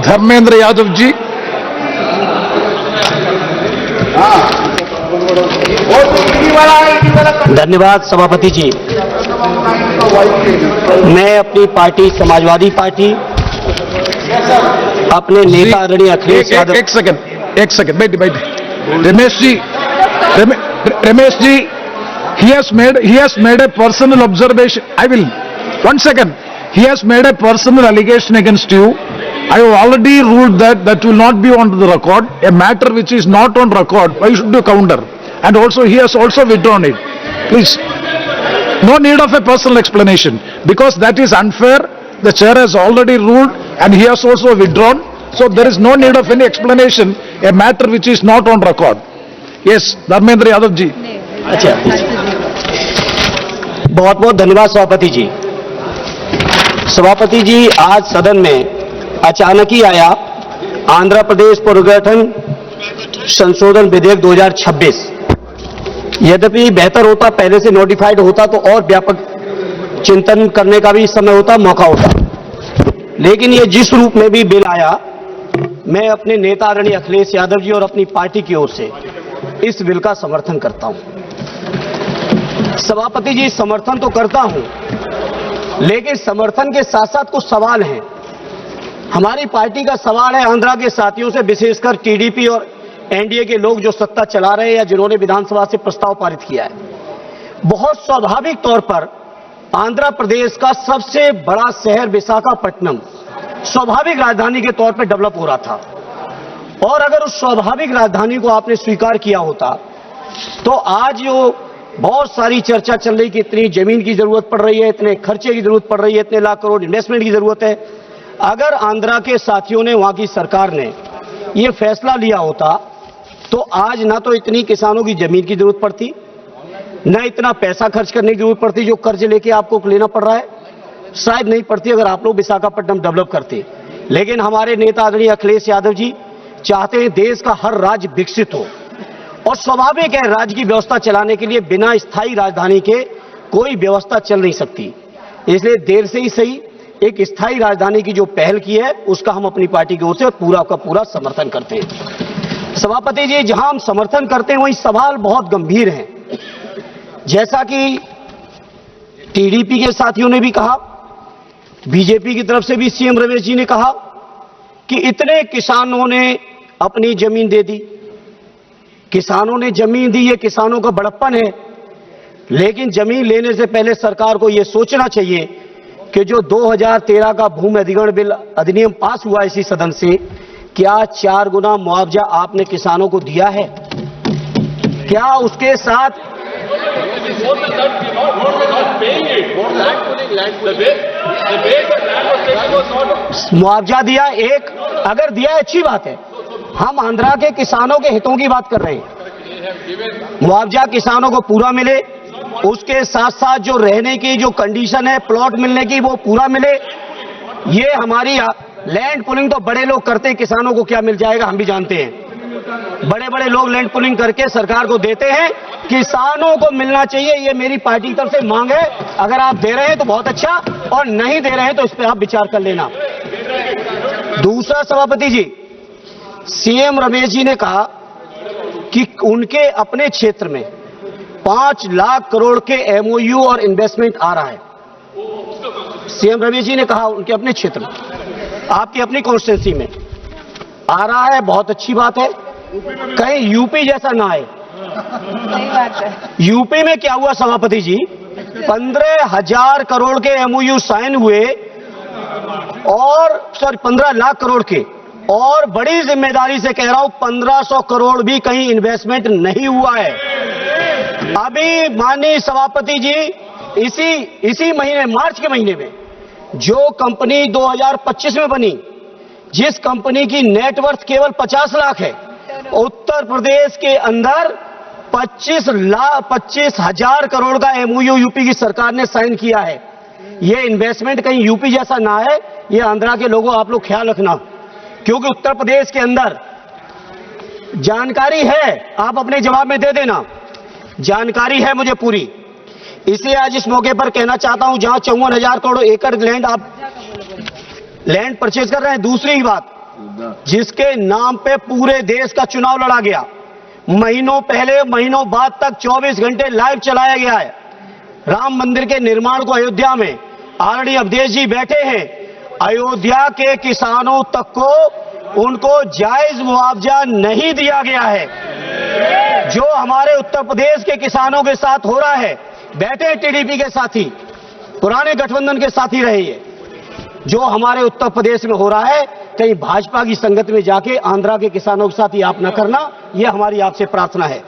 धर्मेंद्र यादव जी। धन्यवाद सभापति जी। मैं अपनी पार्टी समाजवादी पार्टी अपने नेता आदरणीय अखिलेश यादव। एक सेकंड बैठे। Ramesh ji, he has made a personal observation. I will, 1 second. He has made a personal allegation against you. I have already ruled that will not be on the record. A matter which is not on record, why should you counter? And also he has also withdrawn it. Please, no need of a personal explanation, because that is unfair. The chair has already ruled and he has also withdrawn. So there is no need of any explanation, a matter which is not on record. Yes, Dharmendra Yadav ji. अच्छा, बहुत बहुत धन्यवाद सभापति जी। सभापति जी, आज सदन में अचानक ही आया आंध्र प्रदेश पुनर्गठन संशोधन विधेयक 2026। यद्यपि बेहतर होता, पहले से नोटिफाइड होता तो और व्यापक चिंतन करने का भी समय होता, मौका होता, लेकिन ये जिस रूप में भी बिल आया, मैं अपने नेता आदरणीय अखिलेश यादव जी और अपनी पार्टी की ओर से इस बिल का समर्थन करता हूं। सभापति जी, समर्थन तो करता हूं, लेकिन समर्थन के साथ साथ कुछ सवाल हैं। हमारी पार्टी का सवाल है आंध्रा के साथियों से, विशेषकर टीडीपी और एनडीए के लोग जो सत्ता चला रहे हैं या जिन्होंने विधानसभा से प्रस्ताव पारित किया है। बहुत स्वाभाविक तौर पर आंध्र प्रदेश का सबसे बड़ा शहर विशाखापट्टनम स्वाभाविक राजधानी के तौर पर डेवलप हो रहा था, और अगर उस स्वाभाविक राजधानी को आपने स्वीकार किया होता तो आज जो बहुत सारी चर्चा चल रही कि इतनी जमीन की जरूरत पड़ रही है, इतने खर्चे की जरूरत पड़ रही है, इतने लाख करोड़ इन्वेस्टमेंट की जरूरत है, अगर आंध्रा के साथियों ने, वहां की सरकार ने यह फैसला लिया होता तो आज ना तो इतनी किसानों की जमीन की जरूरत पड़ती, न इतना पैसा खर्च करने की जरूरत पड़ती जो कर्ज लेके आपको लेना पड़ रहा है, शायद नहीं पड़ती अगर आप लोग विशाखापट्टनम डेवलप करते। लेकिन हमारे नेता आदरणीय अखिलेश यादव जी चाहते हैं देश का हर राज्य विकसित हो, और स्वाभाविक है राज्य की व्यवस्था चलाने के लिए बिना स्थायी राजधानी के कोई व्यवस्था चल नहीं सकती। इसलिए देर से ही सही एक स्थायी राजधानी की जो पहल की है उसका हम अपनी पार्टी की ओर से पूरा का पूरा समर्थन करते हैं। सभापति जी, जहां हम समर्थन करते हैं वहीं सवाल बहुत गंभीर हैं। जैसा कि टीडीपी के साथियों ने भी कहा, बीजेपी की तरफ से भी सीएम रमेश जी ने कहा कि इतने किसानों ने अपनी जमीन दे दी, किसानों ने जमीन दी, ये किसानों का बड़प्पन है। लेकिन जमीन लेने से पहले सरकार को यह सोचना चाहिए कि जो 2013 का भूमि अधिग्रहण बिल अधिनियम पास हुआ इसी सदन से, क्या 4 गुना मुआवजा आपने किसानों को दिया है? क्या उसके साथ मुआवजा दिया? एक अगर दिया अच्छी बात है, हम आंध्रा के किसानों के हितों की बात कर रहे हैं। मुआवजा किसानों को पूरा मिले, उसके साथ साथ जो रहने की जो कंडीशन है प्लॉट मिलने की वो पूरा मिले। ये हमारी लैंड पुलिंग तो बड़े लोग करते हैं, किसानों को क्या मिल जाएगा हम भी जानते हैं। बड़े बड़े लोग लैंड पुलिंग करके सरकार को देते हैं, किसानों को मिलना चाहिए, ये मेरी पार्टी की तरफ से मांग है। अगर आप दे रहे हैं तो बहुत अच्छा, और नहीं दे रहे हैं तो इस पर आप विचार कर लेना। दूसरा सभापति जी, सीएम रमेश जी ने कहा कि उनके अपने क्षेत्र में 5 लाख करोड़ के एमओयू और इन्वेस्टमेंट आ रहा है। सीएम रमेश जी ने कहा उनके अपने क्षेत्र में, आपकी अपनी कॉन्स्टिट्यूंसी में आ रहा है, बहुत अच्छी बात है। कहीं यूपी जैसा ना आए। यूपी में क्या हुआ सभापति जी, 15,000 करोड़ के एमओयू साइन हुए, और 15 लाख करोड़ के, और बड़ी जिम्मेदारी से कह रहा हूं 1500 करोड़ भी कहीं इन्वेस्टमेंट नहीं हुआ है। अभी माननीय सभापति जी इसी महीने, मार्च के महीने में जो कंपनी 2025 में बनी, जिस कंपनी की नेटवर्थ केवल 50 लाख है, उत्तर प्रदेश के अंदर 25,000 करोड़ का एमओयू यूपी की सरकार ने साइन किया है। ये इन्वेस्टमेंट कहीं यूपी जैसा ना है, ये आंध्रा के लोगों आप लोग ख्याल रखना, क्योंकि उत्तर प्रदेश के अंदर जानकारी है, आप अपने जवाब में दे देना, जानकारी है मुझे पूरी। इसलिए आज इस मौके पर कहना चाहता हूं, जहां 54,000 करोड़ एकड़ लैंड आप लैंड परचेज कर रहे हैं। दूसरी बात, जिसके नाम पे पूरे देश का चुनाव लड़ा गया, महीनों पहले महीनों बाद तक 24 घंटे लाइव चलाया गया है। राम मंदिर के निर्माण को अयोध्या में आरडी अवधेश जी बैठे हैं, अयोध्या के किसानों तक को उनको जायज मुआवजा नहीं दिया गया है। जो हमारे उत्तर प्रदेश के किसानों के साथ हो रहा है, बैठे टीडीपी के साथी, पुराने गठबंधन के साथी रहे ये, जो हमारे उत्तर प्रदेश में हो रहा है, कहीं भाजपा की संगत में जाके आंध्रा के किसानों के साथ ये आप न करना, ये हमारी आपसे प्रार्थना है।